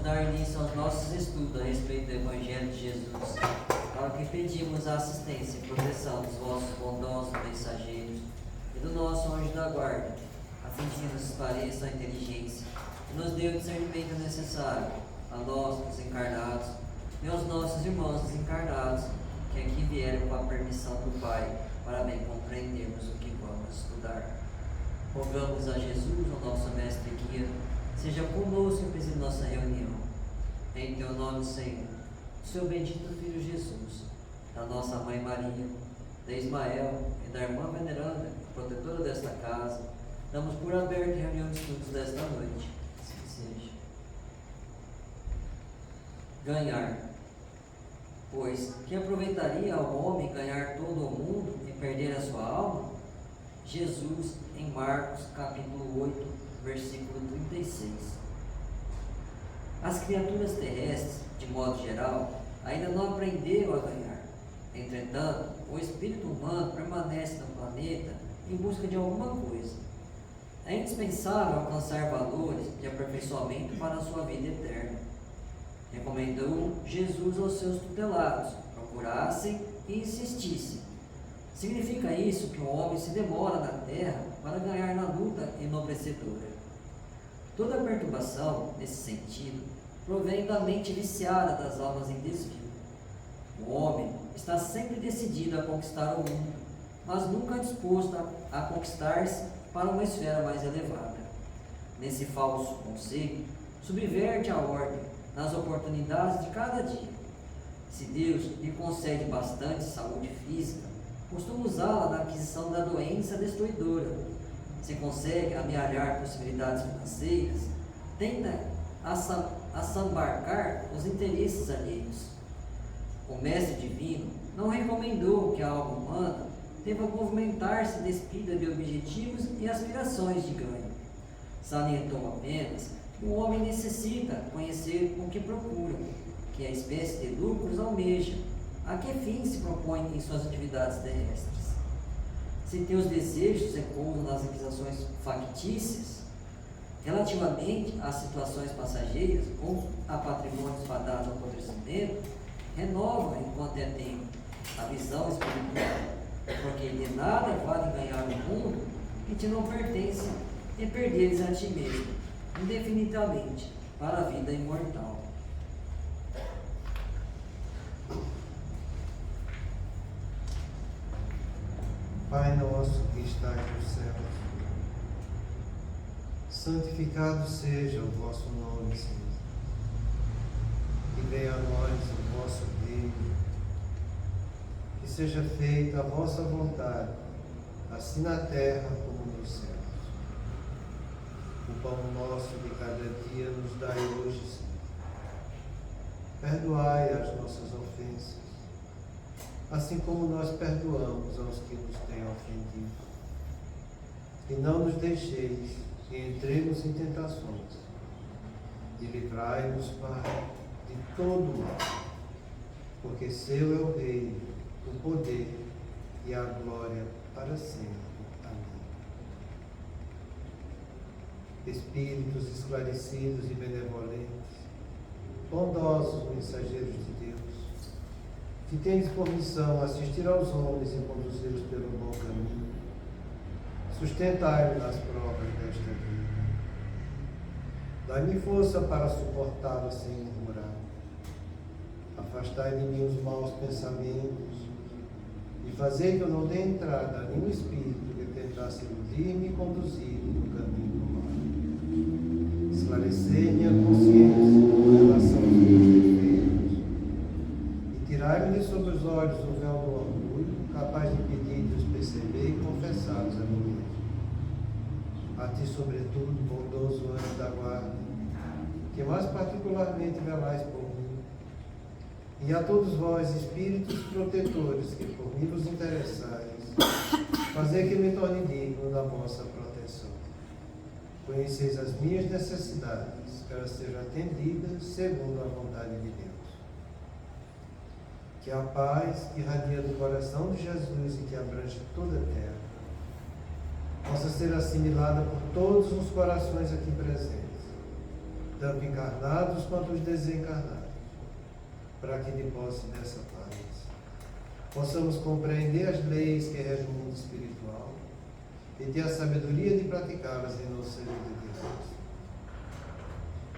dar início aos nossos estudos a respeito do Evangelho de Jesus, para que pedimos a assistência e proteção dos vossos bondosos mensageiros e do nosso anjo da guarda, a fim de que nos esclareça a inteligência e nos dê o discernimento necessário a nós, os encarnados, e aos nossos irmãos desencarnados, que aqui vieram com a permissão do Pai, para bem compreendermos o que vamos estudar. Rogamos a Jesus, o nosso mestre e guia, seja conosco e preside nossa reunião. Em teu nome, Senhor, do seu bendito Filho Jesus, da nossa Mãe Maria, da Ismael e da irmã veneranda, protetora desta casa, damos por aberta a reunião de estudos desta noite. Assim seja. Ganhar. Pois, que aproveitaria ao homem ganhar todo o mundo e perder a sua alma? Jesus, em Marcos, capítulo 8, versículo 36. As criaturas terrestres, de modo geral, ainda não aprenderam a ganhar. Entretanto, o espírito humano permanece no planeta em busca de alguma coisa. É indispensável alcançar valores de aperfeiçoamento para a sua vida eterna. Recomendou Jesus aos seus tutelados: procurassem e insistissem. Significa isso que o homem se demora na terra para ganhar na luta enobrecedora. Toda perturbação, nesse sentido, provém da mente viciada das almas em desvio. O homem está sempre decidido a conquistar o mundo, mas nunca disposto a conquistar-se para uma esfera mais elevada. Nesse falso conceito, subverte a ordem nas oportunidades de cada dia. Se Deus lhe concede bastante saúde física, costuma usá-la na aquisição da doença destruidora. Se consegue amealhar possibilidades financeiras, tenta assambarcar os interesses alheios. O Mestre Divino não recomendou que a alma humana deva movimentar-se despida de objetivos e aspirações de ganho. Salientou apenas que o homem necessita conhecer o que procura, que a espécie de lucros almeja, a que fim se propõe em suas atividades terrestres. Se teus desejos repousam nas realizações factícias, relativamente às situações passageiras ou a patrimônios fadados ao apodrecimento, renova enquanto é tempo a visão espiritual, porque de nada vale ganhar o mundo que te não pertence e perderes a ti mesmo, indefinidamente, para a vida imortal. Pai nosso que estás nos céus, santificado seja o vosso nome, Senhor. Que venha a nós o vosso reino, que seja feita a vossa vontade, assim na terra como nos céus. O pão nosso de cada dia nos dai hoje, Senhor. Perdoai as nossas ofensas, assim como nós perdoamos aos que nos têm ofendido. E não nos deixeis que entremos em tentações, e livrai-nos, Pai, de todo mal, porque seu é o reino, o poder e a glória para sempre. Amém. Espíritos esclarecidos e benevolentes, bondosos mensageiros de Deus, que tendes por missão assistir aos homens e conduzi-los pelo bom caminho, sustentai-me nas provas desta vida. Dai-me força para suportá-la sem murmurar. Afastai de mim os maus pensamentos e fazei que eu não dê entrada a nenhum espírito que tentasse iludir-me e conduzir-me no caminho do mal. Esclarecei minha consciência com relação aos meus defeitos e tirai-me de sobre os olhos o véu do orgulho, capaz de impedir-os perceber e confessá-los a mim mesmo. A ti, sobretudo, bondoso anjo da guarda, que mais particularmente velais por mim, e a todos vós, espíritos protetores, que por mim vos interessais, fazer que me torne digno da vossa proteção. Conheceis as minhas necessidades, que elas sejam atendidas segundo a vontade de Deus. Que a paz que irradia do coração de Jesus e que abrange toda a terra possa ser assimilada por todos os corações aqui presentes, tanto encarnados quanto os desencarnados, para que de posse dessa paz possamos compreender as leis que regem o mundo espiritual e ter a sabedoria de praticá-las em nosso serviço de Deus.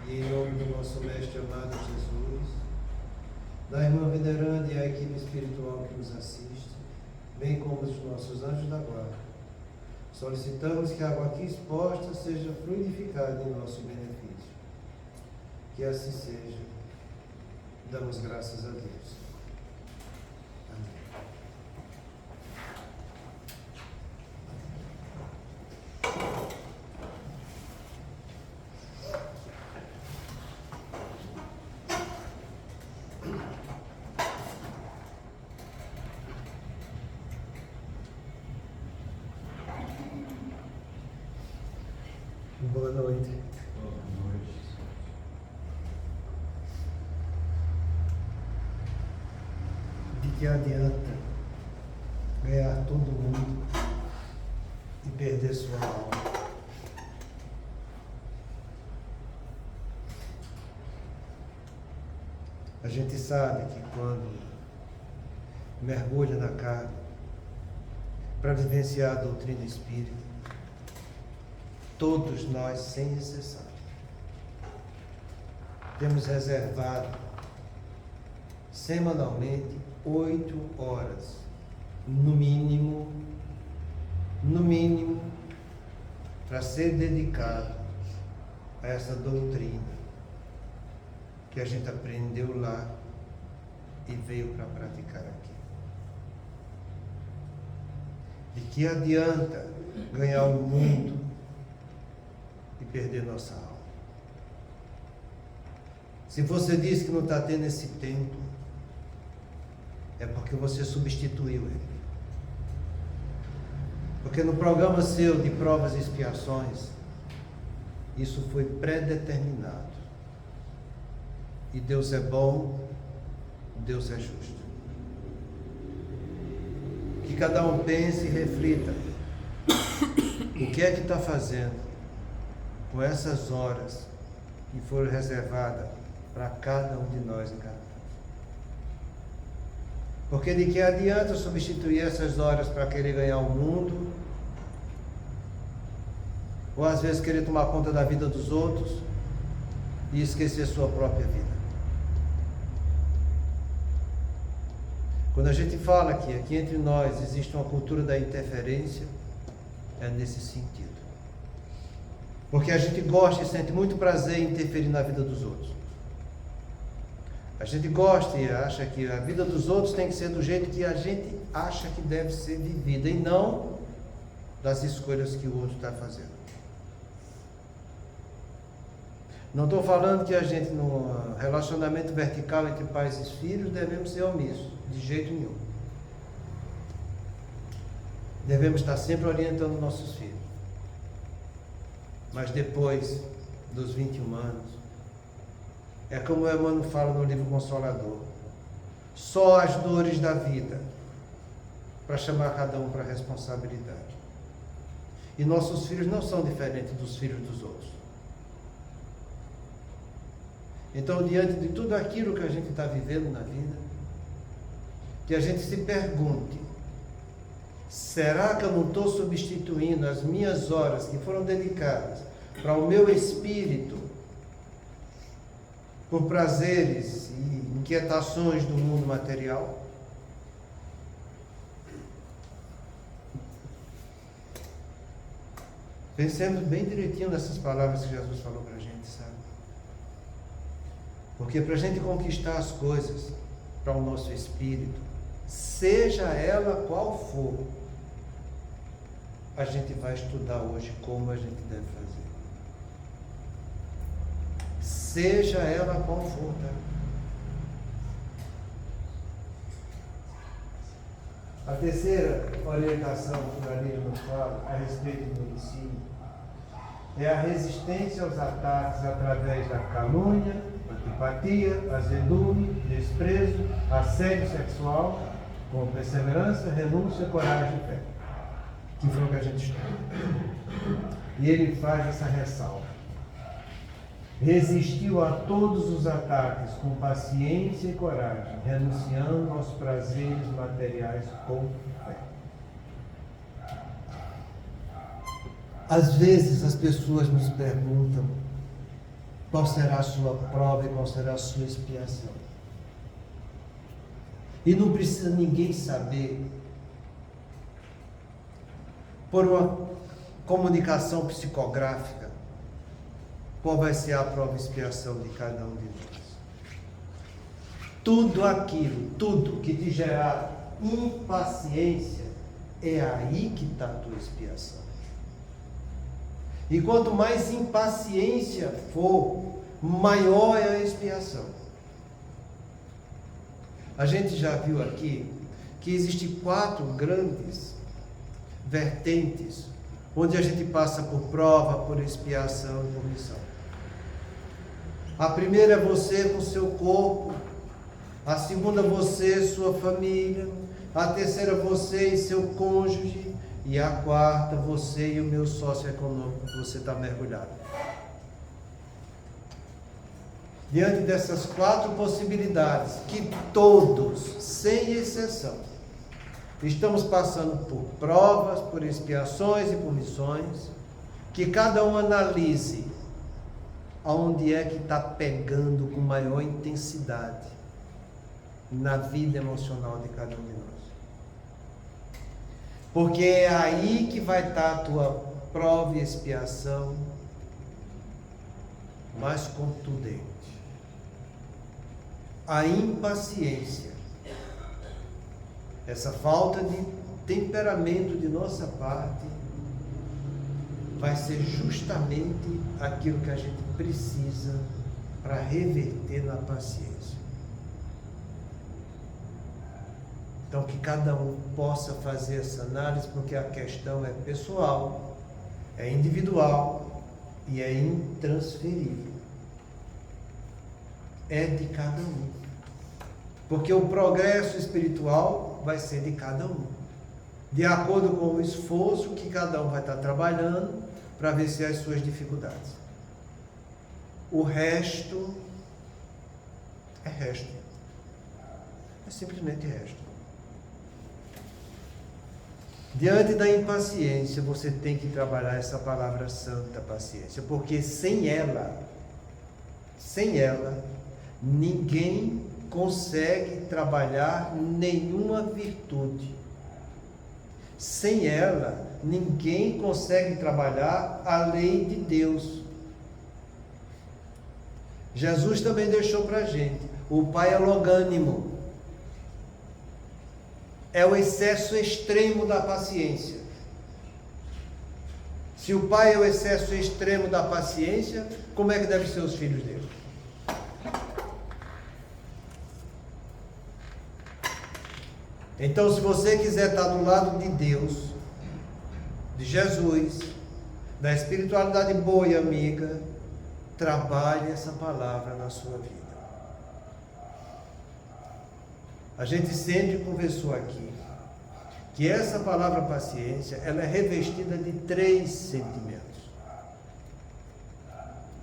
E em nome do nosso Mestre amado Jesus, da irmã veneranda e a equipe espiritual que nos assiste, bem como os nossos anjos da guarda, solicitamos que a água aqui exposta seja fluidificada em nosso benefício. Que assim seja. Damos graças a Deus. Amém. Boa noite. De que adianta ganhar todo mundo e perder sua alma? A gente sabe que quando mergulha na carne para vivenciar a doutrina espírita, todos nós, sem exceção, temos reservado semanalmente 8 horas, no mínimo, para ser dedicado a essa doutrina que a gente aprendeu lá e veio para praticar aqui. De que adianta ganhar o mundo e perder nossa alma? Se você diz que não está tendo esse tempo, é porque você substituiu ele. Porque no programa seu de provas e expiações, isso foi predeterminado. E Deus é bom, Deus é justo. Que cada um pense e reflita o que é que está fazendo com essas horas que foram reservadas para cada um de nós encarnados. Porque de que adianta substituir essas horas para querer ganhar o mundo, ou às vezes querer tomar conta da vida dos outros e esquecer sua própria vida. Quando a gente fala que aqui entre nós existe uma cultura da interferência, é nesse sentido. Porque a gente gosta e sente muito prazer em interferir na vida dos outros. A gente gosta e acha que a vida dos outros tem que ser do jeito que a gente acha que deve ser vivida, e não das escolhas que o outro está fazendo. Não estou falando que a gente, no relacionamento vertical entre pais e filhos, devemos ser omissos, de jeito nenhum. Devemos estar sempre orientando nossos filhos. Mas depois dos 21 anos, é como o Emmanuel fala no livro Consolador, só as dores da vida para chamar cada um para a responsabilidade. E nossos filhos não são diferentes dos filhos dos outros. Então, diante de tudo aquilo que a gente está vivendo na vida, que a gente se pergunte: será que eu não estou substituindo as minhas horas que foram dedicadas para o meu espírito por prazeres e inquietações do mundo material? Pensemos bem direitinho nessas palavras que Jesus falou para a gente, sabe? Porque para a gente conquistar as coisas para o nosso espírito, seja ela qual for, a gente vai estudar hoje como a gente deve fazer. Seja ela qual for, tá? A terceira orientação que o Danilo nos fala a respeito do ensino é a resistência aos ataques através da calúnia, antipatia, azedume, desprezo, assédio sexual, com perseverança, renúncia, coragem e fé. Que foi o que a gente estuda. E ele faz essa ressalva. resistiu a todos os ataques com paciência e coragem, renunciando aos prazeres materiais com fé. Às vezes as pessoas nos perguntam qual será a sua prova e qual será a sua expiação. E não precisa ninguém saber, por uma comunicação psicográfica, qual vai ser a prova e expiação de cada um de nós. Tudo aquilo, tudo que te gerar impaciência, é aí que está a tua expiação. E quanto mais impaciência for, maior é a expiação. A gente já viu aqui que existem 4 grandes vertentes onde a gente passa por prova, por expiação e por missão. A primeira é você com seu corpo, a segunda você e sua família, a terceira você e seu cônjuge, e a quarta você e o meu sócio econômico que você está mergulhado. Diante dessas 4 possibilidades, que todos, sem exceção, estamos passando por provas, por expiações e por missões, que cada um analise aonde é que está pegando com maior intensidade na vida emocional de cada um de nós. Porque é aí que vai estar a tua prova e expiação mais contundente. A impaciência, essa falta de temperamento de nossa parte, vai ser justamente aquilo que a gente precisa para reverter na paciência. Então, que cada um possa fazer essa análise, porque a questão é pessoal, é individual e é intransferível. É de cada um. Porque o progresso espiritual vai ser de cada um, de acordo com o esforço que cada um vai estar trabalhando para vencer as suas dificuldades. O resto é resto. É simplesmente resto. Diante da impaciência, você tem que trabalhar essa palavra santa, paciência, porque sem ela, ninguém consegue trabalhar nenhuma virtude. Sem ela, ninguém consegue trabalhar a lei de Deus. Jesus também deixou para a gente, o Pai é longânimo. É o excesso extremo da paciência. Se o Pai é o excesso extremo da paciência, como é que devem ser os filhos dele? Então, se você quiser estar do lado de Deus, de Jesus, da espiritualidade boa e amiga, trabalhe essa palavra na sua vida. A gente sempre conversou aqui que essa palavra paciência, ela é revestida de 3 sentimentos.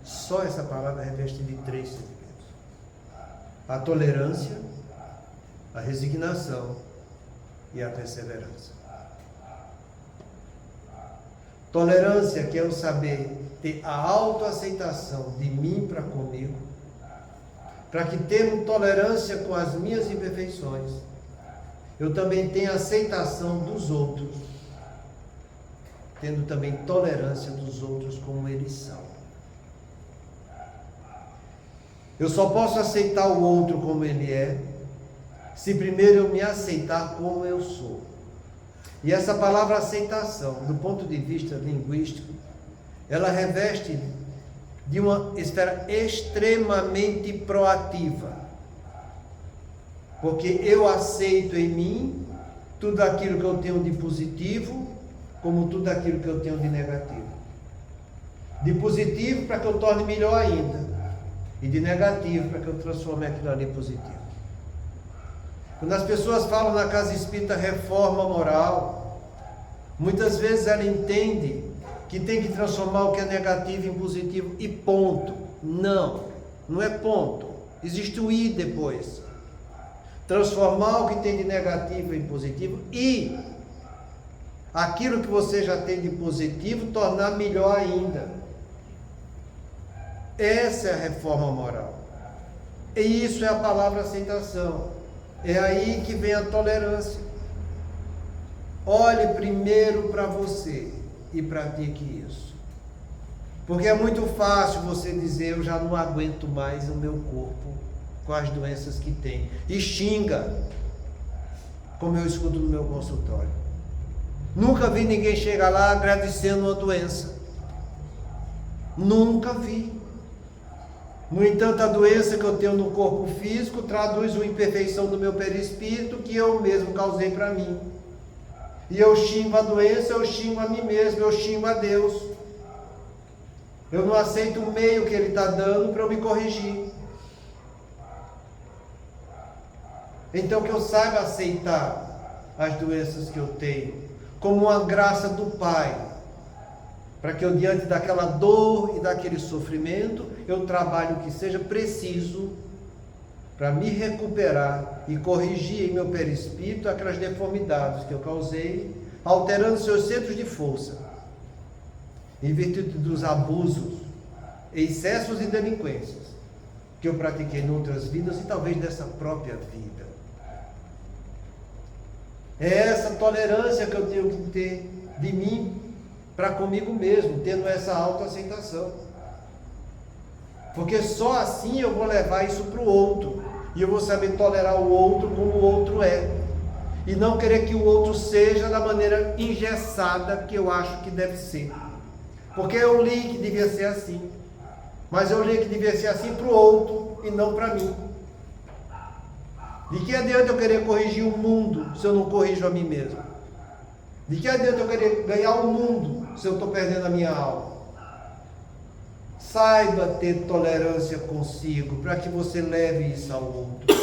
Só essa palavra é revestida de 3 sentimentos: a tolerância, a resignação e a perseverança. Tolerância, que é o saber ter a autoaceitação de mim para comigo, para que tendo tolerância com as minhas imperfeições, eu também tenha aceitação dos outros, tendo também tolerância dos outros como eles são. Eu só posso aceitar o outro como ele é, se primeiro eu me aceitar como eu sou. E essa palavra aceitação, do ponto de vista linguístico, ela reveste de uma esfera extremamente proativa. Porque eu aceito em mim tudo aquilo que eu tenho de positivo, como tudo aquilo que eu tenho de negativo. De positivo para que eu torne melhor ainda, e de negativo para que eu transforme aquilo ali em positivo. Quando as pessoas falam na casa espírita reforma moral, muitas vezes ela entende que tem que transformar o que é negativo em positivo e ponto. Não, não é ponto. Existe o I depois. Transformar o que tem de negativo em positivo e aquilo que você já tem de positivo tornar melhor ainda. Essa é a reforma moral. E isso é a palavra aceitação. É aí que vem a tolerância. Olhe primeiro para você e pratique isso. Porque é muito fácil você dizer: eu já não aguento mais o meu corpo com as doenças que tem. E xinga, como eu escuto no meu consultório. Nunca vi ninguém chegar lá agradecendo uma doença. Nunca vi. No entanto, a doença que eu tenho no corpo físico traduz uma imperfeição do meu perispírito que eu mesmo causei para mim. E eu xingo a doença, eu xingo a mim mesmo, eu xingo a Deus. Eu não aceito o meio que Ele está dando para eu me corrigir. Então que eu saiba aceitar as doenças que eu tenho como uma graça do Pai, para que eu, diante daquela dor e daquele sofrimento, eu trabalhe o que seja preciso para me recuperar e corrigir em meu perispírito aquelas deformidades que eu causei, alterando seus centros de força, em virtude dos abusos, excessos e delinquências que eu pratiquei em outras vidas e talvez nessa própria vida. É essa tolerância que eu tenho que ter de mim para comigo mesmo, tendo essa autoaceitação. Porque só assim eu vou levar isso para o outro. E eu vou saber tolerar o outro como o outro é. E não querer que o outro seja da maneira engessada que eu acho que deve ser. Porque eu li que devia ser assim. Mas eu li que devia ser assim para o outro e não para mim. De que adianta eu querer corrigir o mundo se eu não corrijo a mim mesmo? De que adianta eu querer ganhar o mundo se eu estou perdendo a minha alma? Saiba ter tolerância consigo, para que você leve isso ao outro.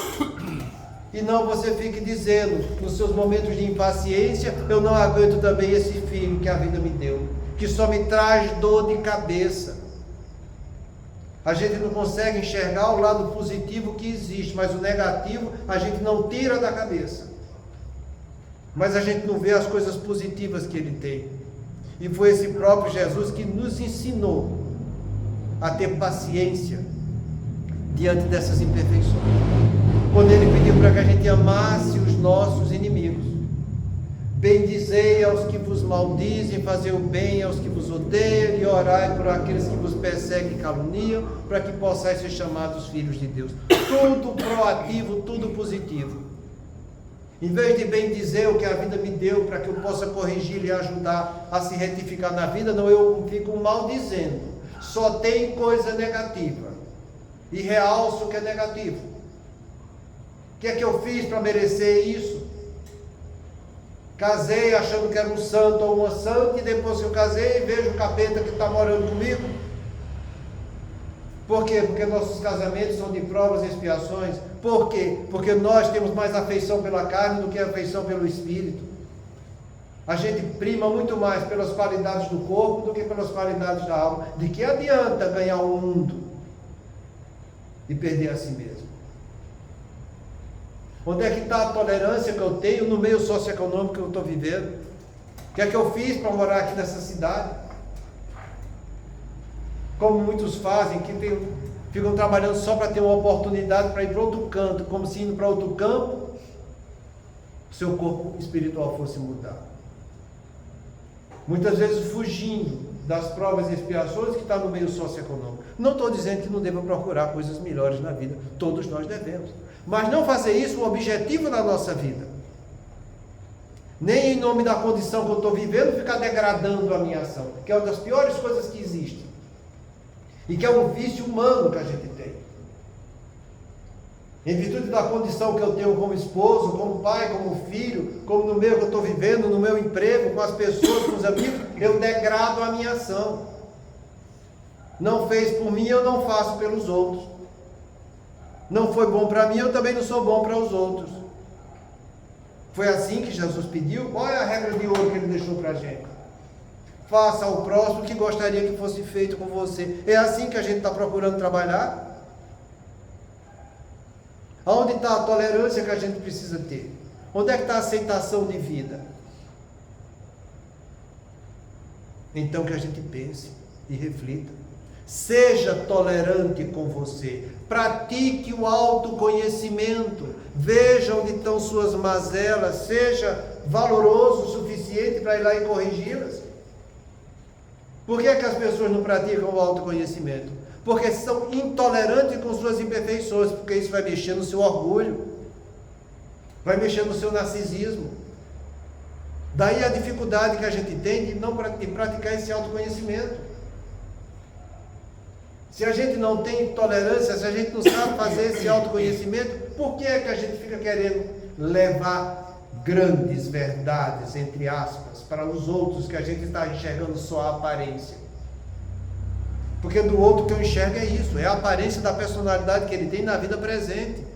E não você fique dizendo, nos seus momentos de impaciência: eu não aguento também esse filho que a vida me deu, que só me traz dor de cabeça. A gente não consegue enxergar o lado positivo que existe, mas o negativo a gente não tira da cabeça. Mas a gente não vê as coisas positivas que ele tem. E foi esse próprio Jesus que nos ensinou a ter paciência diante dessas imperfeições. Quando ele pediu para que a gente amasse os nossos inimigos. Bendizei aos que vos maldizem, fazei o bem aos que vos odeiam, e orai por aqueles que vos perseguem e caluniam, para que possais ser chamados filhos de Deus. Tudo proativo, tudo positivo. Em vez de bendizer o que a vida me deu, para que eu possa corrigir e ajudar a se retificar na vida, não, eu fico maldizendo. Só tem coisa negativa. E realço o que é negativo. O que é que eu fiz para merecer isso? Casei achando que era um santo ou uma santa, e depois que eu casei, vejo o capeta que está morando comigo. Por quê? Porque nossos casamentos são de provas e expiações. Por quê? Porque nós temos mais afeição pela carne do que afeição pelo espírito. A gente prima muito mais pelas qualidades do corpo do que pelas qualidades da alma. De que adianta ganhar o mundo e perder a si mesmo? Onde é que está a tolerância que eu tenho no meio socioeconômico que eu estou vivendo? O que é que eu fiz para morar aqui nessa cidade? Como muitos fazem, que ficam trabalhando só para ter uma oportunidade para ir para outro canto, como se indo para outro campo, o seu corpo espiritual fosse mudar. Muitas vezes fugindo das provas e expiações que está no meio socioeconômico. Não estou dizendo que não deva procurar coisas melhores na vida, todos nós devemos. Mas não fazer isso um objetivo na nossa vida. Nem em nome da condição que eu estou vivendo, ficar degradando a minha ação, que é uma das piores coisas que existem. E que é um vício humano que a gente tem. Em virtude da condição que eu tenho como esposo, como pai, como filho, como no meio que eu estou vivendo, no meu emprego, com as pessoas, com os amigos, eu degrado a minha ação. Não fez por mim, eu não faço pelos outros. Não foi bom para mim, eu também não sou bom para os outros. Foi assim que Jesus pediu? Qual é a regra de ouro que ele deixou para a gente? faça ao próximo o que gostaria que fosse feito com você. É assim que a gente está procurando trabalhar? Aonde está a tolerância que a gente precisa ter? Onde é que está a aceitação de vida? Então que a gente pense e reflita. Seja tolerante com você. Pratique o autoconhecimento. Veja onde estão suas mazelas. Seja valoroso o suficiente para ir lá e corrigi-las. Por que é que as pessoas não praticam o autoconhecimento? Porque são intolerantes com suas imperfeições, porque isso vai mexer no seu orgulho, vai mexer no seu narcisismo. Daí a dificuldade que a gente tem de praticar esse autoconhecimento. Se a gente não tem tolerância, se a gente não sabe fazer esse autoconhecimento, por que é que a gente fica querendo levar grandes verdades, entre aspas, para os outros, que a gente está enxergando só a aparência? Porque do outro que eu enxergo é isso, é a aparência da personalidade que ele tem na vida presente.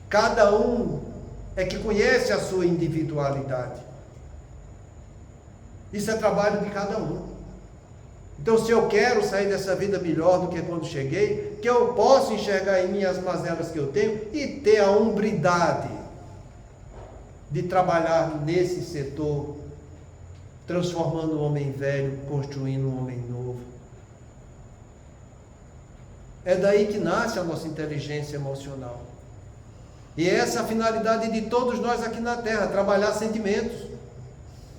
Cada um é que conhece a sua individualidade. Isso é trabalho de cada um. Então, se eu quero sair dessa vida melhor do que quando cheguei, que eu possa enxergar em mim as mazelas que eu tenho e ter a hombridade de trabalhar nesse setor, transformando o homem velho, construindo um homem novo. É daí que nasce a nossa inteligência emocional. E essa é a finalidade de todos nós aqui na Terra, trabalhar sentimentos,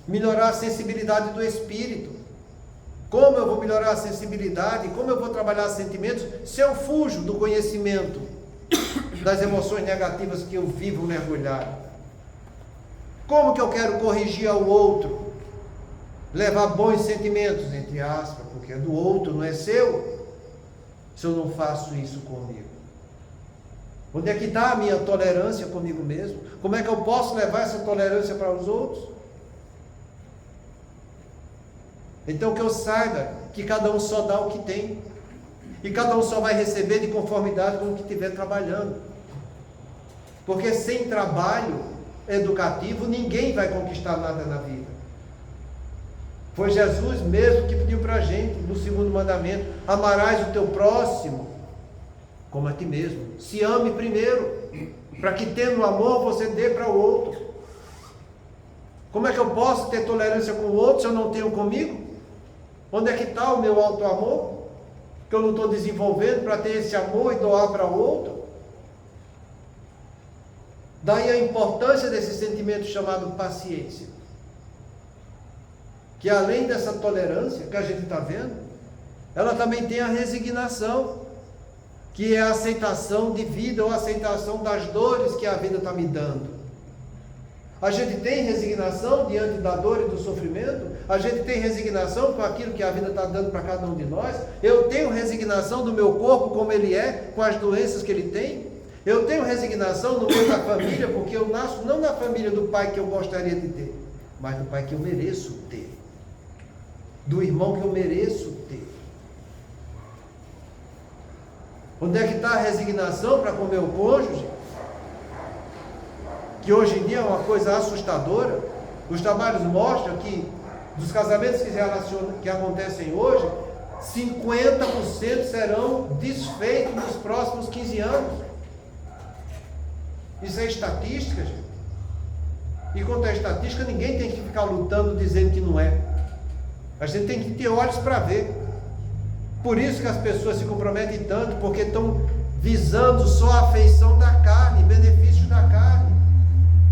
melhorar a sensibilidade do espírito. Como eu vou melhorar a sensibilidade, como eu vou trabalhar sentimentos, se eu fujo do conhecimento das emoções negativas que eu vivo mergulhado? Como que eu quero corrigir ao outro? Levar bons sentimentos, entre aspas, porque é do outro, não é seu, se eu não faço isso comigo. Onde é que está a minha tolerância comigo mesmo? Como é que eu posso levar essa tolerância para os outros? Então que eu saiba que cada um só dá o que tem. E cada um só vai receber de conformidade com o que estiver trabalhando. Porque sem trabalho educativo, ninguém vai conquistar nada na vida. Foi Jesus mesmo que pediu para a gente, no segundo mandamento: amarás o teu próximo como a ti mesmo. Se ame primeiro, para que tendo amor você dê para o outro. Como é que eu posso ter tolerância com o outro se eu não tenho comigo? Onde é que está o meu auto-amor? Que eu não estou desenvolvendo para ter esse amor e doar para o outro? Daí a importância desse sentimento chamado paciência. Que além dessa tolerância que a gente está vendo, ela também tem a resignação, que é a aceitação de vida ou a aceitação das dores que a vida está me dando. A gente tem resignação diante da dor e do sofrimento, a gente tem resignação com aquilo que a vida está dando para cada um de nós. Eu tenho resignação do meu corpo como ele é, com as doenças que ele tem. Eu tenho resignação no meio da família, porque eu nasço não na família do pai que eu gostaria de ter, mas do pai que eu mereço ter, do irmão que eu mereço ter. Onde é que está a resignação para com o meu cônjuge? Que hoje em dia é uma coisa assustadora. Os trabalhos mostram que dos casamentos que acontecem hoje, 50% serão desfeitos nos próximos 15 anos. Isso é estatística, gente. E quanto à estatística, ninguém tem que ficar lutando dizendo que não é. A gente tem que ter olhos para ver. Por isso que as pessoas se comprometem tanto, porque estão visando só a afeição da carne, benefícios da carne.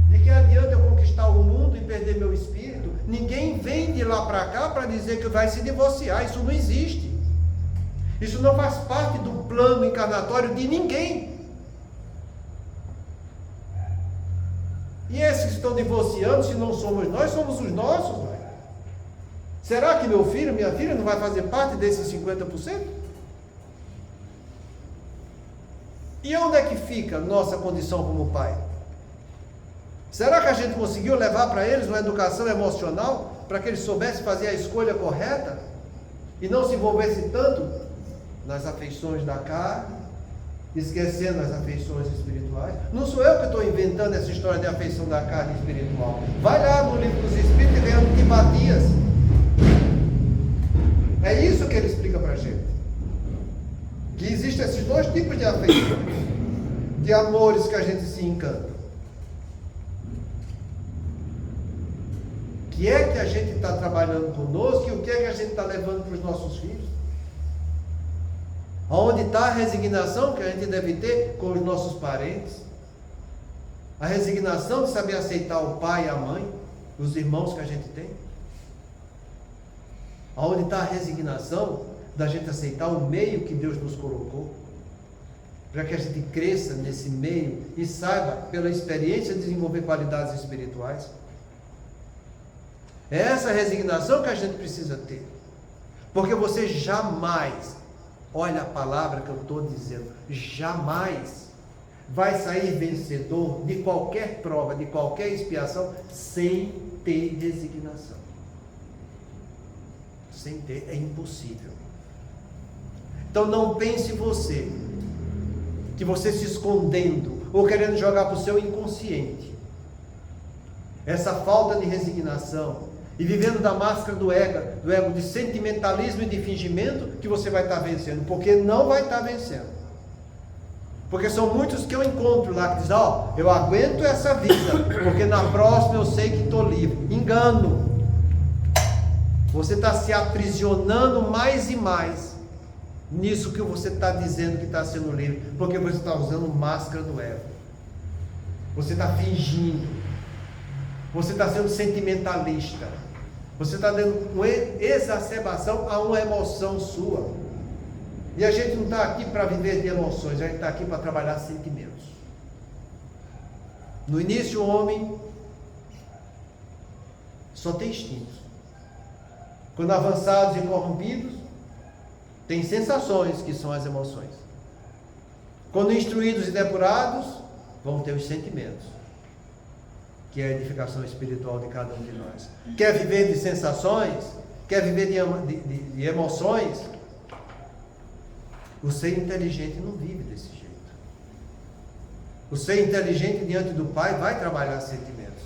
De que adianta eu conquistar o mundo e perder meu espírito? Ninguém vem de lá para cá para dizer que vai se divorciar. Isso não existe. Isso não faz parte do plano encarnatório de ninguém. E esses que estão divorciando, se não somos nós, somos os nossos. Vai. Será que meu filho, minha filha não vai fazer parte desses 50%? E onde é que fica nossa condição como pai? Será que a gente conseguiu levar para eles uma educação emocional para que eles soubessem fazer a escolha correta e não se envolvessem tanto nas afeições da carne, esquecendo as afeições espirituais? Não sou eu que estou inventando essa história de afeição da carne espiritual. Vai lá no livro dos Espíritos e vê Antibadias. É isso que ele explica para a gente. Que existem esses dois tipos de afeições, de amores que a gente se encanta. O que é que a gente está trabalhando conosco e o que é que a gente está levando para os nossos filhos? Onde está a resignação que a gente deve ter com os nossos parentes? A resignação de saber aceitar o pai e a mãe, os irmãos que a gente tem? Onde está a resignação da gente aceitar o meio que Deus nos colocou? Para que a gente cresça nesse meio e saiba, pela experiência, desenvolver qualidades espirituais. É essa resignação que a gente precisa ter. Porque você jamais, olha a palavra que eu estou dizendo, jamais vai sair vencedor de qualquer prova, de qualquer expiação, sem ter resignação. Sem ter, é impossível. Então não pense você, que você se escondendo, ou querendo jogar para o seu inconsciente, essa falta de resignação, e vivendo da máscara do ego de sentimentalismo e de fingimento, que você vai estar vencendo, porque não vai estar vencendo. Porque são muitos que eu encontro lá que dizem, eu aguento essa vida, porque na próxima eu sei que estou livre. Engano. Você está se aprisionando mais e mais nisso que você está dizendo que está sendo livre, porque você está usando máscara do ego. Você está fingindo. Você está sendo sentimentalista. Você está dando uma exacerbação a uma emoção sua. E a gente não está aqui para viver de emoções, a gente está aqui para trabalhar sentimentos. No início, o homem só tem instintos. Quando avançados e corrompidos, tem sensações, que são as emoções. Quando instruídos e depurados, vão ter os sentimentos, que é a edificação espiritual de cada um de nós. Quer viver de sensações? Quer viver de emoções? O ser inteligente não vive desse jeito. O ser inteligente diante do Pai vai trabalhar sentimentos.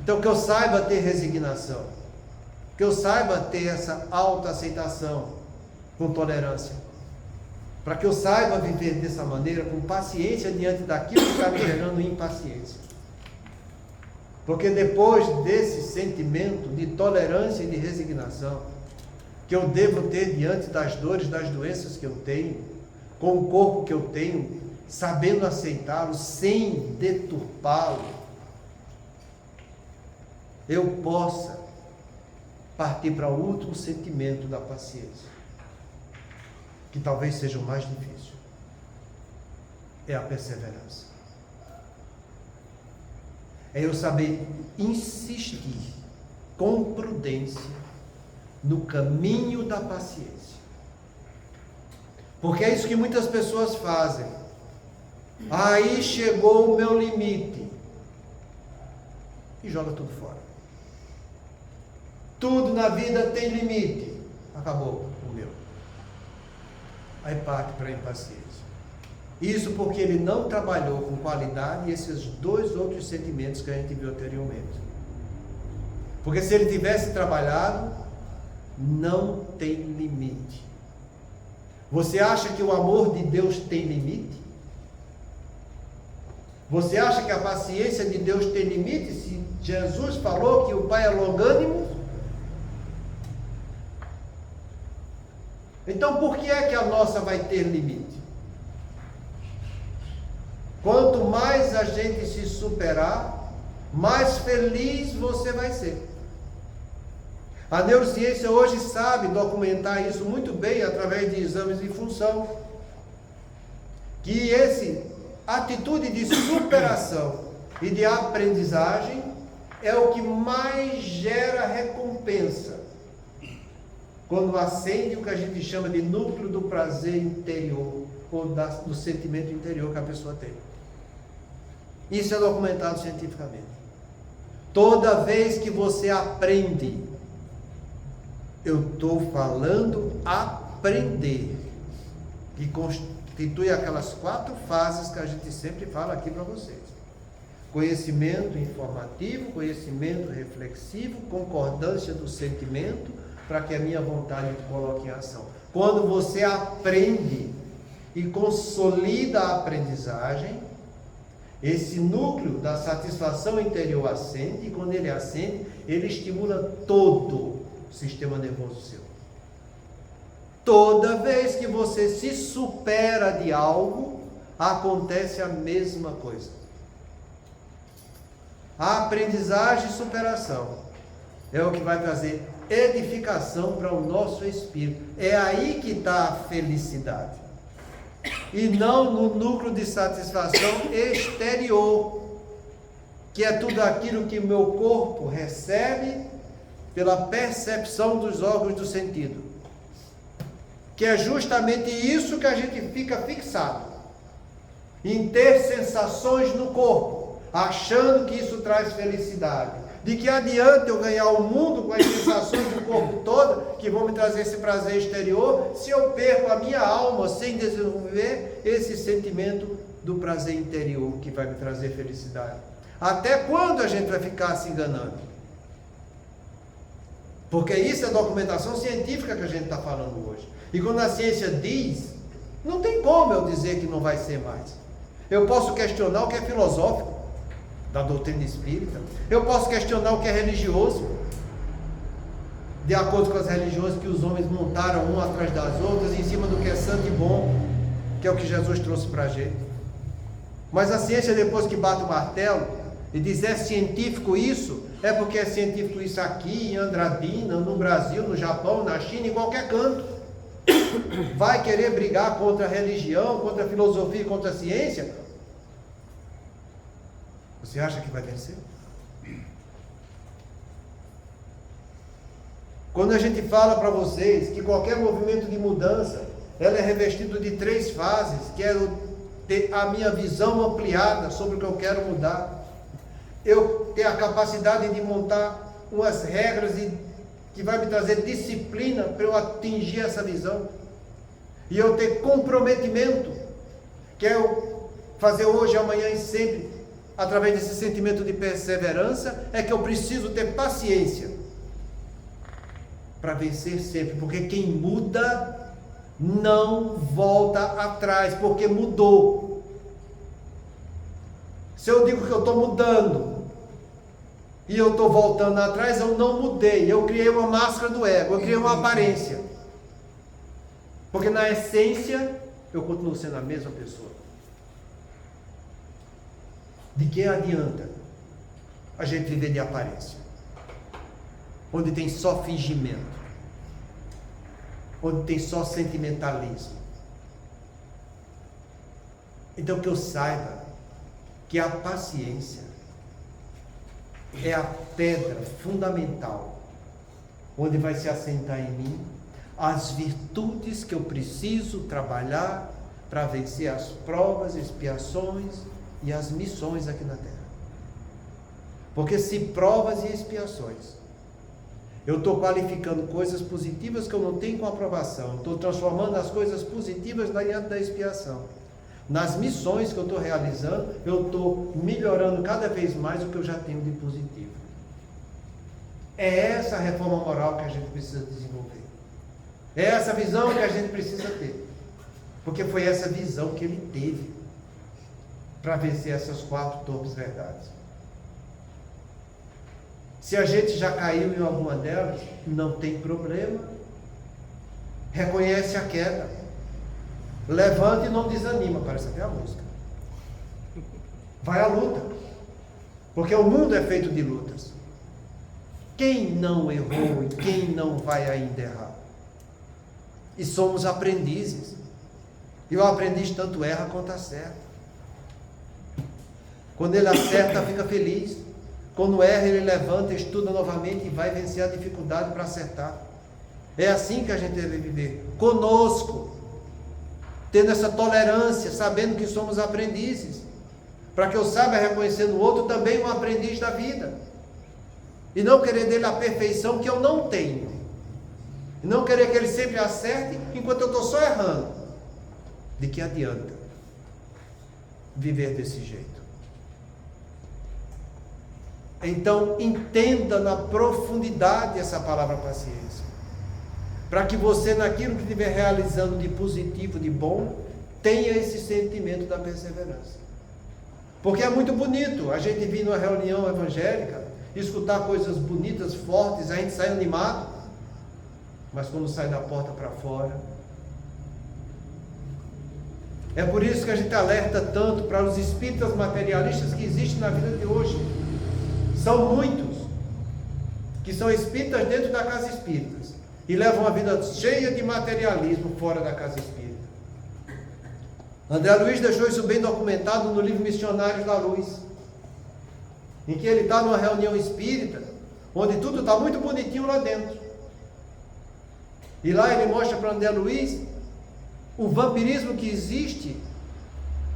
Então que eu saiba ter resignação, que eu saiba ter essa autoaceitação com tolerância, para que eu saiba viver dessa maneira, com paciência diante daquilo que está me gerando impaciência. Porque depois desse sentimento de tolerância e de resignação, que eu devo ter diante das dores, das doenças que eu tenho, com o corpo que eu tenho, sabendo aceitá-lo, sem deturpá-lo, eu possa partir para o último sentimento da paciência, que talvez seja o mais difícil, é a perseverança. É eu saber insistir com prudência no caminho da paciência. Porque é isso que muitas pessoas fazem. Aí chegou o meu limite. E joga tudo fora. Tudo na vida tem limite. Acabou o meu. Aí parte para a impaciência. Isso porque ele não trabalhou com qualidade esses dois outros sentimentos que a gente viu anteriormente. Porque se ele tivesse trabalhado, não tem limite. Você acha que o amor de Deus tem limite? Você acha que a paciência de Deus tem limite? Se Jesus falou que o Pai é longânimo, então por que é que a nossa vai ter limite? Quanto mais a gente se superar, mais feliz você vai ser. A neurociência hoje sabe documentar isso muito bem através de exames de função. Que essa atitude de superação e de aprendizagem é o que mais gera recompensa. Quando acende o que a gente chama de núcleo do prazer interior, ou do sentimento interior que a pessoa tem. Isso é documentado cientificamente. Toda vez que você aprende, eu estou falando aprender, que constitui aquelas 4 fases que a gente sempre fala aqui para vocês: conhecimento informativo, conhecimento reflexivo, concordância do sentimento, para que a minha vontade te coloque em ação. Quando você aprende e consolida a aprendizagem, esse núcleo da satisfação interior acende, e quando ele acende, ele estimula todo o sistema nervoso seu. Toda vez que você se supera de algo, acontece a mesma coisa. A aprendizagem e superação é o que vai trazer edificação para o nosso espírito. É aí que está a felicidade. E não no núcleo de satisfação exterior, que é tudo aquilo que o meu corpo recebe pela percepção dos órgãos do sentido. Que é justamente isso que a gente fica fixado, em ter sensações no corpo, achando que isso traz felicidade. De que adianta eu ganhar o mundo com as sensações do corpo todo, que vão me trazer esse prazer exterior, se eu perco a minha alma sem desenvolver esse sentimento do prazer interior, que vai me trazer felicidade. Até quando a gente vai ficar se enganando? Porque isso é documentação científica que a gente está falando hoje. E quando a ciência diz, não tem como eu dizer que não vai ser mais. Eu posso questionar o que é filosófico da doutrina espírita. Eu posso questionar o que é religioso, de acordo com as religiões que os homens montaram um atrás das outras, em cima do que é santo e bom, que é o que Jesus trouxe para a gente. Mas a ciência, depois que bate o martelo e diz é científico isso, é porque é científico isso aqui, em Andradina, no Brasil, no Japão, na China, em qualquer canto. Vai querer brigar contra a religião, contra a filosofia e contra a ciência? Você acha que vai vencer? Quando a gente fala para vocês que qualquer movimento de mudança, ela é revestido de 3 fases, quero ter a minha visão ampliada sobre o que eu quero mudar, eu ter a capacidade de montar umas regras que vai me trazer disciplina para eu atingir essa visão, e eu ter comprometimento, que é eu fazer hoje, amanhã e sempre, através desse sentimento de perseverança, é que eu preciso ter paciência para vencer sempre, porque quem muda não volta atrás, porque mudou. Se eu digo que eu estou mudando e eu estou voltando atrás, eu não mudei, eu criei uma máscara do ego, eu criei uma aparência, porque na essência eu continuo sendo a mesma pessoa. De que adianta a gente viver de aparência, onde tem só fingimento, onde tem só sentimentalismo? Então que eu saiba que a paciência é a pedra fundamental, onde vai se assentar em mim as virtudes que eu preciso trabalhar para vencer as provas, expiações e as missões aqui na Terra. Porque se provas e expiações eu estou qualificando coisas positivas que eu não tenho com aprovação, estou transformando as coisas positivas diante da expiação, nas missões que eu estou realizando, eu estou melhorando cada vez mais o que eu já tenho de positivo. É essa a reforma moral que a gente precisa desenvolver, é essa visão que a gente precisa ter, porque foi essa visão que ele teve para vencer essas 4 torpes verdades. Se a gente já caiu em alguma delas, não tem problema. Reconhece a queda, levanta e não desanima, parece até a música. Vai à luta, porque o mundo é feito de lutas. Quem não errou e quem não vai ainda errar? E somos aprendizes, e o aprendiz tanto erra quanto acerta. Quando ele acerta, fica feliz. Quando erra, ele levanta, estuda novamente e vai vencer a dificuldade para acertar. É assim que a gente deve viver, conosco, tendo essa tolerância, sabendo que somos aprendizes, para que eu saiba reconhecer no outro também um aprendiz da vida, e não querer dele a perfeição que eu não tenho, e não querer que ele sempre acerte enquanto eu estou só errando. De que adianta viver desse jeito? Então, entenda na profundidade essa palavra paciência. para que você, naquilo que estiver realizando de positivo, de bom, tenha esse sentimento da perseverança. Porque é muito bonito a gente vir numa reunião evangélica, escutar coisas bonitas, fortes, a gente sai animado, mas quando sai da porta para fora. É por isso que a gente alerta tanto para os espíritas materialistas que existem na vida de hoje. São muitos que são espíritas dentro da casa espírita e levam uma vida cheia de materialismo fora da casa espírita. André Luiz deixou isso bem documentado no livro Missionários da Luz, em que ele está numa reunião espírita, onde tudo está muito bonitinho lá dentro. E lá ele mostra para André Luiz o vampirismo que existe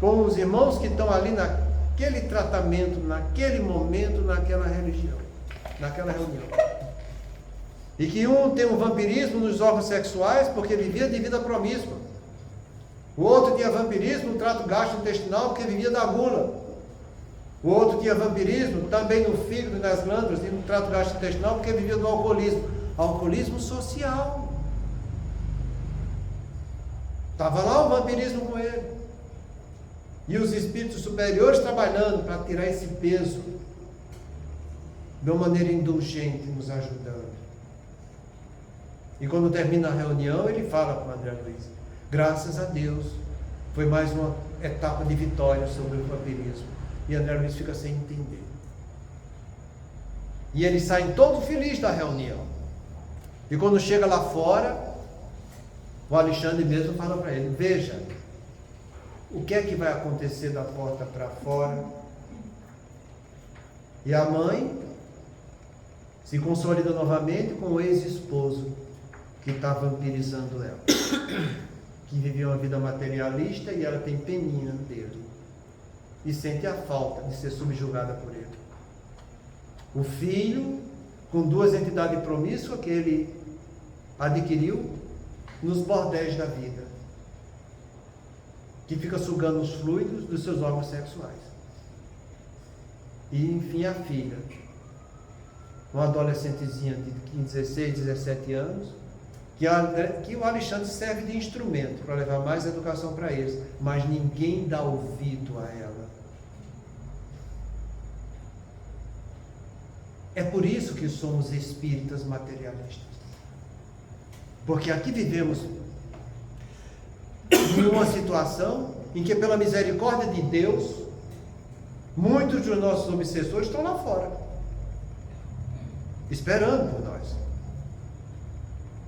com os irmãos que estão ali naquele tratamento, naquele momento, naquela religião, naquela reunião. E que um tem um vampirismo nos órgãos sexuais porque vivia de vida promíscua. O outro tinha vampirismo no trato gastrointestinal porque vivia da gula. O outro tinha vampirismo também no fígado e nas glândulas e no trato gastrointestinal porque vivia do alcoolismo. Alcoolismo social. Estava lá o vampirismo com ele. E os espíritos superiores trabalhando para tirar esse peso de uma maneira indulgente, nos ajudando. E quando termina a reunião, ele fala com o André Luiz: graças a Deus, foi mais uma etapa de vitória sobre o vampirismo. E André Luiz fica sem entender. E eles saem todo feliz da reunião. E quando chega lá fora, o Alexandre mesmo fala para ele: veja, o que é que vai acontecer da porta para fora? E a mãe se consolida novamente com o ex-esposo que está vampirizando ela, que vivia uma vida materialista e ela tem peninha dele e sente a falta de ser subjugada por ele. O filho, com duas entidades promíscuas que ele adquiriu nos bordéis da vida, que fica sugando os fluidos dos seus órgãos sexuais. E enfim a filha, uma adolescentezinha de 16, 17 anos, que o Alexandre serve de instrumento para levar mais educação para eles, mas ninguém dá ouvido a ela. É por isso que somos espíritas materialistas. Porque aqui vivemos em uma situação em que, pela misericórdia de Deus, muitos dos nossos obsessores estão lá fora, esperando por nós,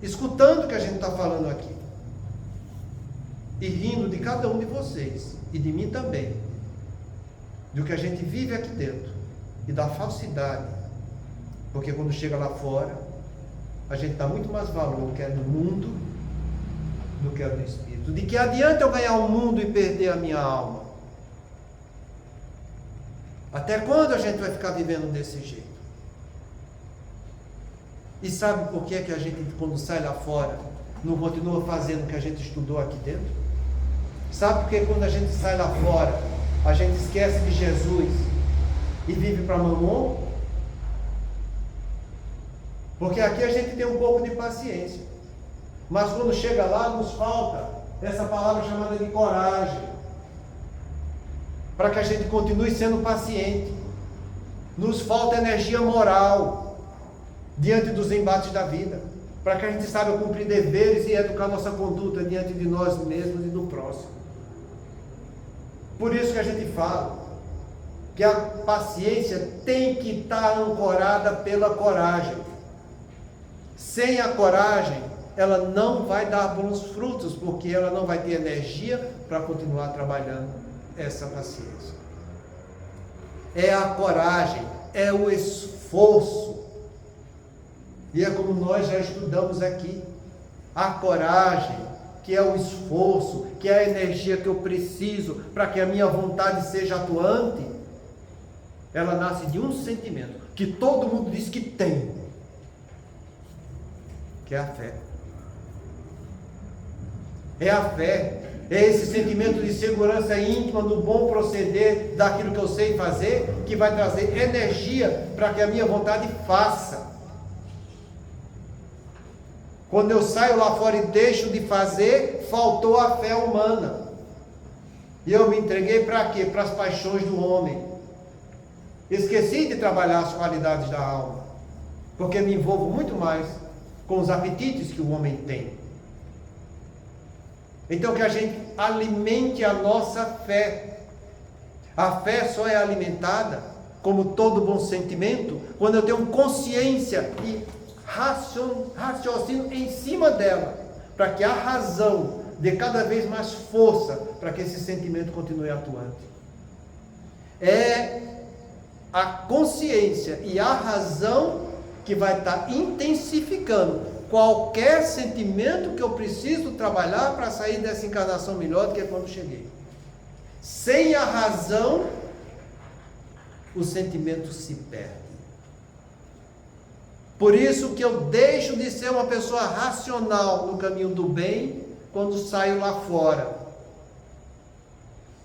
escutando o que a gente está falando aqui, e rindo de cada um de vocês, e de mim também, do que a gente vive aqui dentro, e da falsidade, porque quando chega lá fora, a gente dá muito mais valor que é no mundo do que é no espírito. De que adianta eu ganhar o mundo e perder a minha alma? Até quando a gente vai ficar vivendo desse jeito? E sabe por que é que a gente, quando sai lá fora, não continua fazendo o que a gente estudou aqui dentro? Sabe por que quando a gente sai lá fora, a gente esquece de Jesus e vive para mamon? Porque aqui a gente tem um pouco de paciência, mas quando chega lá nos falta essa palavra chamada de coragem, para que a gente continue sendo paciente. Nos falta energia moral diante dos embates da vida, para que a gente saiba cumprir deveres e educar nossa conduta diante de nós mesmos e do próximo. Por isso que a gente fala que a paciência tem que estar ancorada pela coragem. Sem a coragem, ela não vai dar bons frutos, porque ela não vai ter energia para continuar trabalhando essa paciência. É a coragem, é o esforço. E é como nós já estudamos aqui. A coragem, que é o esforço, que é a energia que eu preciso para que a minha vontade seja atuante, ela nasce de um sentimento que todo mundo diz que tem, que é a fé. É a fé, é esse sentimento de segurança íntima do bom proceder daquilo que eu sei fazer, que vai trazer energia para que a minha vontade faça. Quando eu saio lá fora e deixo de fazer, faltou a fé humana. E eu me entreguei para quê? Para as paixões do homem. Esqueci de trabalhar as qualidades da alma, porque me envolvo muito mais com os apetites que o homem tem. Então que a gente alimente a nossa fé. A fé só é alimentada, como todo bom sentimento, quando eu tenho consciência e raciocínio em cima dela, para que a razão dê cada vez mais força para que esse sentimento continue atuante. É a consciência e a razão que vai estar intensificando qualquer sentimento que eu preciso trabalhar para sair dessa encarnação melhor do que quando cheguei. Sem a razão, o sentimento se perde. Por isso que eu deixo de ser uma pessoa racional no caminho do bem quando saio lá fora.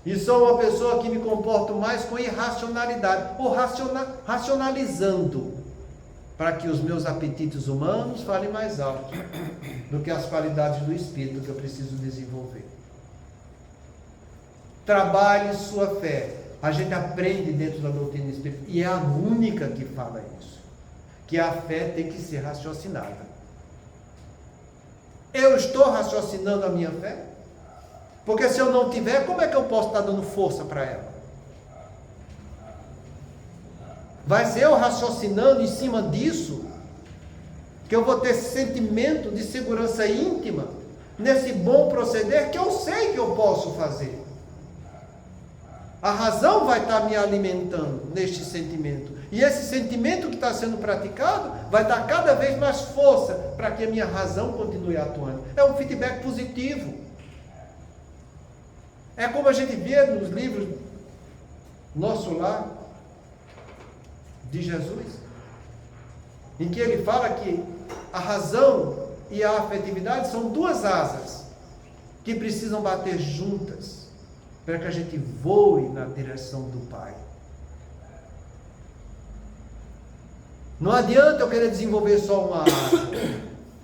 E sou uma pessoa que me comporto mais com irracionalidade, ou racionalizando, para que os meus apetites humanos falem mais alto do que as qualidades do espírito que eu preciso desenvolver. Trabalhe sua fé. A gente aprende dentro da doutrina espírita, e é a única que fala isso, que a fé tem que ser raciocinada. Eu estou raciocinando a minha fé? Porque se eu não tiver, como é que eu posso estar dando força para ela? Vai ser eu raciocinando em cima disso que eu vou ter sentimento de segurança íntima nesse bom proceder que eu sei que eu posso fazer. A razão vai estar me alimentando neste sentimento. E esse sentimento que está sendo praticado vai dar cada vez mais força para que a minha razão continue atuando. É um feedback positivo. É como a gente vê nos livros Nosso Lar de Jesus, em que ele fala que a razão e a afetividade são duas asas que precisam bater juntas para que a gente voe na direção do Pai. Não adianta eu querer desenvolver só uma asa,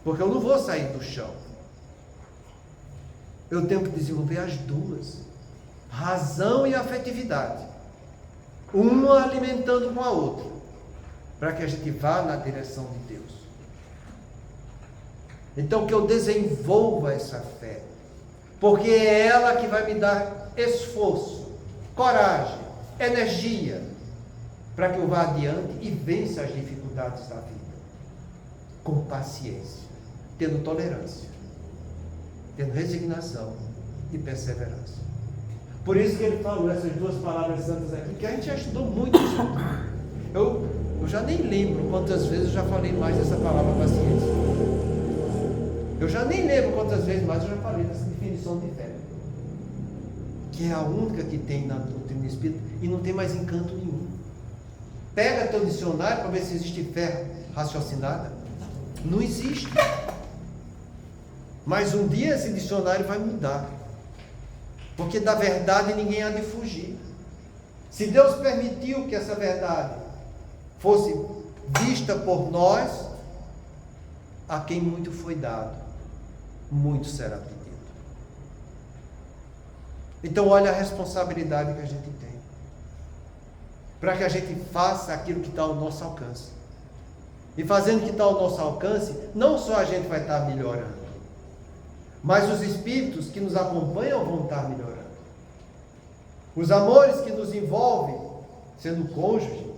porque eu não vou sair do chão. Eu tenho que desenvolver as duas, razão e afetividade, uma alimentando com a outra, para que a gente vá na direção de Deus. Então que eu desenvolva essa fé, porque é ela que vai me dar esforço, coragem, energia, para que eu vá adiante e vença as dificuldades da vida, com paciência, tendo tolerância, tendo resignação e perseverança. Por isso que ele falou essas duas palavras santas aqui, que a gente já estudou muito junto. Eu já nem lembro quantas vezes eu já falei mais dessa palavra paciência. Eu já nem lembro quantas vezes mais eu já falei dessa definição de fé, que é a única que tem na doutrina espírita e não tem mais encanto nenhum. Pega teu dicionário para ver se existe fé raciocinada. Não existe. Mas um dia esse dicionário vai mudar, porque da verdade ninguém há de fugir. Se Deus permitiu que essa verdade fosse vista por nós, a quem muito foi dado, muito será pedido. Então olha a responsabilidade que a gente tem, para que a gente faça aquilo que está ao nosso alcance. E fazendo o que está ao nosso alcance, não só a gente vai estar melhorando, mas os espíritos que nos acompanham vão estar melhorando. Os amores que nos envolvem, sendo cônjuge,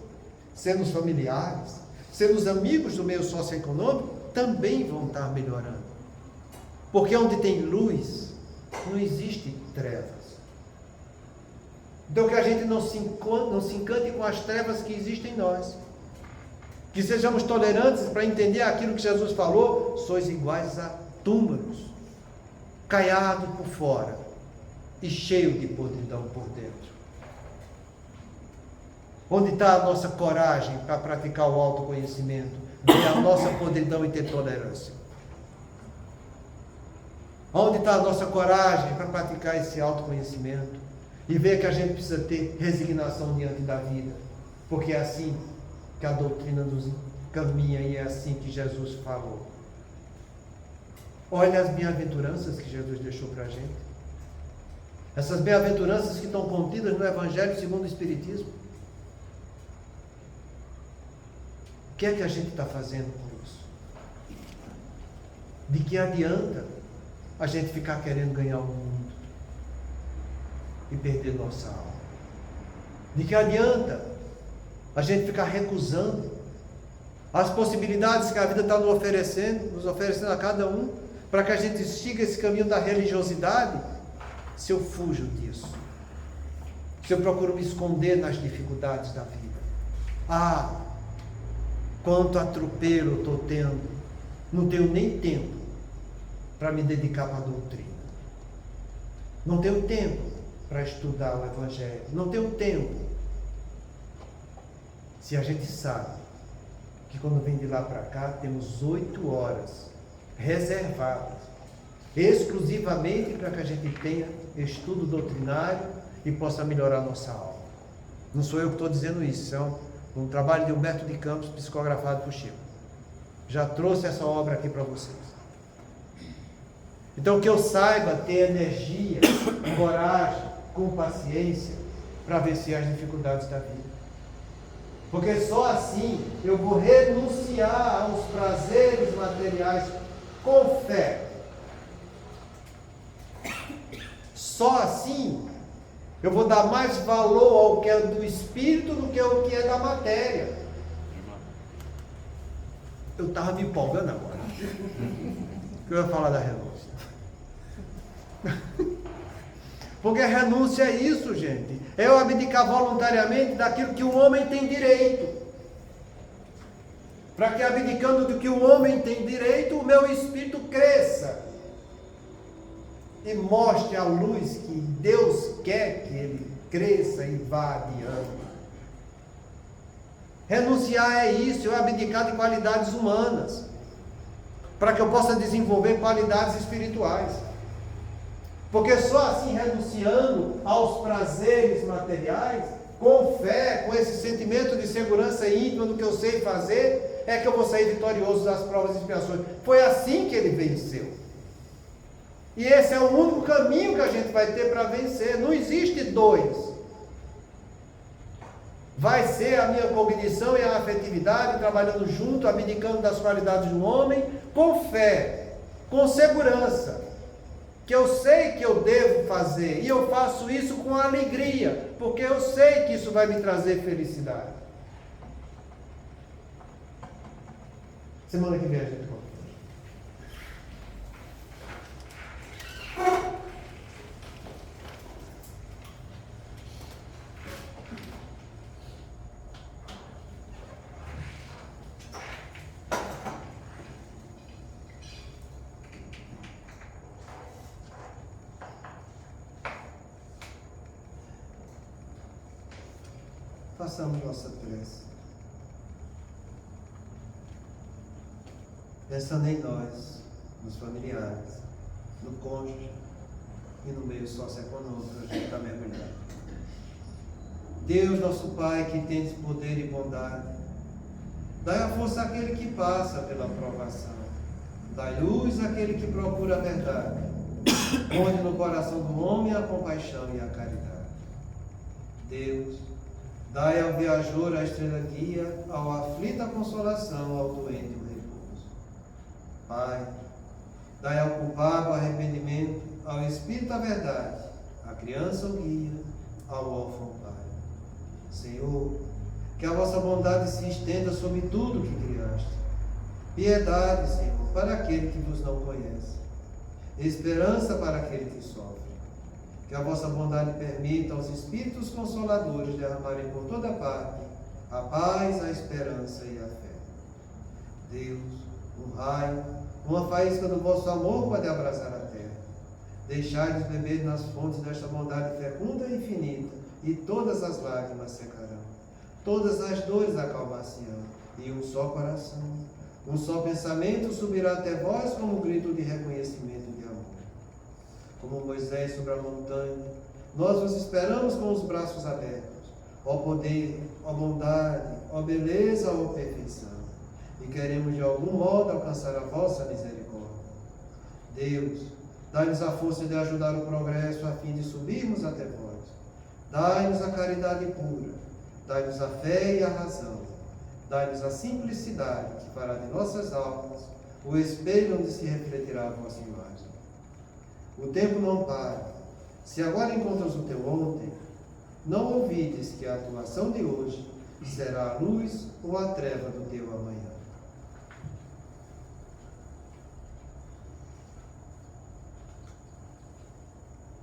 sendo os familiares, sendo os amigos do meio socioeconômico, também vão estar melhorando. Porque onde tem luz, não existe trevas. Então que a gente não se encante com as trevas que existem em nós. Que sejamos tolerantes para entender aquilo que Jesus falou: sois iguais a túmulos, caiado por fora e cheio de podridão por dentro. Onde está a nossa coragem para praticar o autoconhecimento? Ver a nossa podridão e ter tolerância. Onde está a nossa coragem para praticar esse autoconhecimento? E ver que a gente precisa ter resignação diante da vida, porque é assim que a doutrina nos encaminha e é assim que Jesus falou. Olha as bem-aventuranças que Jesus deixou para a gente. Essas bem-aventuranças que estão contidas no Evangelho segundo o Espiritismo. O que é que a gente está fazendo com isso? De que adianta a gente ficar querendo ganhar o mundo e perder nossa alma? De que adianta a gente ficar recusando as possibilidades que a vida está nos oferecendo a cada um, para que a gente siga esse caminho da religiosidade, se eu fujo disso? Se eu procuro me esconder nas dificuldades da vida? Ah, quanto atropelo eu estou tendo! Não tenho nem tempo para me dedicar para a doutrina. Não tenho tempo para estudar o Evangelho. Não tenho tempo. Se a gente sabe que quando vem de lá para cá, temos 8 horas reservadas, exclusivamente para que a gente tenha estudo doutrinário e possa melhorar nossa alma. Não sou eu que estou dizendo isso, é um trabalho de Humberto de Campos, psicografado por Chico. Já trouxe essa obra aqui para vocês. Então, que eu saiba ter energia, coragem, com paciência, para vencer as dificuldades da vida. Porque só assim eu vou renunciar aos prazeres materiais com fé. Só assim eu vou dar mais valor ao que é do espírito do que ao que é da matéria. Eu estava me empolgando agora. Eu ia falar da renúncia. Porque renúncia é isso, gente. É eu abdicar voluntariamente daquilo que o homem tem direito. Para que, abdicando do que o homem tem direito, o meu espírito cresça. E mostre a luz que Deus quer que ele cresça e vá adiante. Renunciar é isso, eu abdicar de qualidades humanas. Para que eu possa desenvolver qualidades espirituais. Porque só assim, renunciando aos prazeres materiais, com fé, com esse sentimento de segurança íntima do que eu sei fazer, é que eu vou sair vitorioso das provas e expiações. Foi assim que ele venceu. E esse é o único caminho que a gente vai ter para vencer. Não existe dois. Vai ser a minha cognição e a afetividade, trabalhando junto, abdicando das qualidades do homem, com fé, com segurança. Que eu sei que eu devo fazer, e eu faço isso com alegria, porque eu sei que isso vai me trazer felicidade. Semana que vem a gente continua. Façamos nossa prece. Pensando em nós, nos familiares, no cônjuge e no meio socioeconômico que a gente está mergulhado. Deus, nosso Pai, que tens poder e bondade, dai a força àquele que passa pela provação. Dai luz àquele que procura a verdade. Ponde no coração do homem a compaixão e a caridade. Deus, dai ao viajor a estrela guia, ao aflito a consolação, ao doente o repouso. Pai, dai ao culpado o arrependimento, ao espírito a verdade, à criança o guia, ao órfão o pai. Senhor, que a vossa bondade se estenda sobre tudo que criaste. Piedade, Senhor, para aquele que vos não conhece. Esperança para aquele que sofre. Que a vossa bondade permita aos Espíritos Consoladores derramarem por toda parte a paz, a esperança e a fé. Deus, um raio, uma faísca do vosso amor pode abrasar a terra. Deixai-nos beber nas fontes desta bondade fecunda e infinita, e todas as lágrimas secarão. Todas as dores acalmar-se-ão, e um só coração, um só pensamento subirá até vós como um grito de reconhecimento. Como Moisés sobre a montanha, nós vos esperamos com os braços abertos, ó poder, ó bondade, ó beleza, ó perfeição, e queremos de algum modo alcançar a vossa misericórdia. Deus, dai-nos a força de ajudar o progresso a fim de subirmos até vós. Dai-nos a caridade pura, dai-nos a fé e a razão, dai-nos a simplicidade que fará de nossas almas o espelho onde se refletirá a vossa imagem. O tempo não para. Se agora encontras o teu ontem, não ouvides que a atuação de hoje será a luz ou a treva do teu amanhã.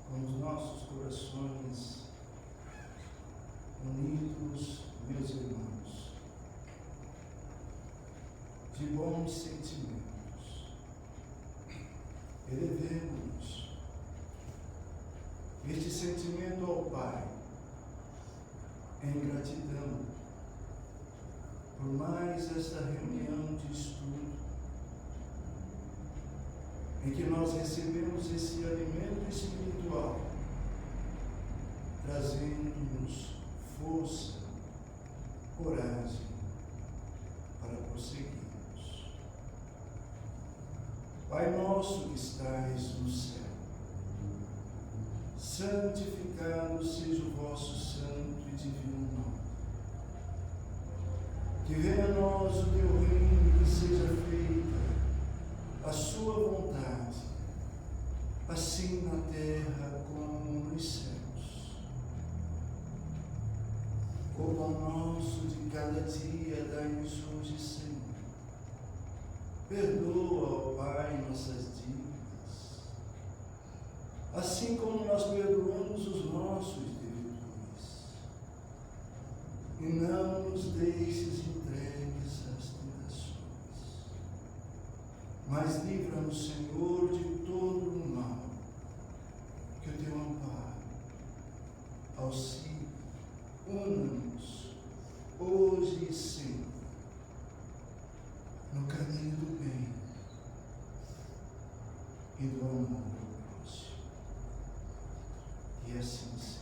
Com os nossos corações unidos, meus irmãos, de bons sentimentos, elevemos este sentimento ao Pai em gratidão por mais esta reunião de estudo em que nós recebemos esse alimento espiritual, trazendo-nos força, coragem para prosseguirmos. Pai nosso que estais no céu, santificado seja o vosso santo e divino nome. Que venha a nós o teu reino, que seja feita a sua vontade, assim na terra como nos céus. O pão nosso de cada dia dai-nos hoje, Senhor. Perdoa, ó Pai, nossas dívidas, assim como nós perdoamos os nossos devedores. E não nos deixes entregues às tentações, mas livra-nos, Senhor, de todo o mal, que o teu amparo, auxílio, una-nos, hoje e sempre, no caminho do bem e do amor ao próximo. E assim seja.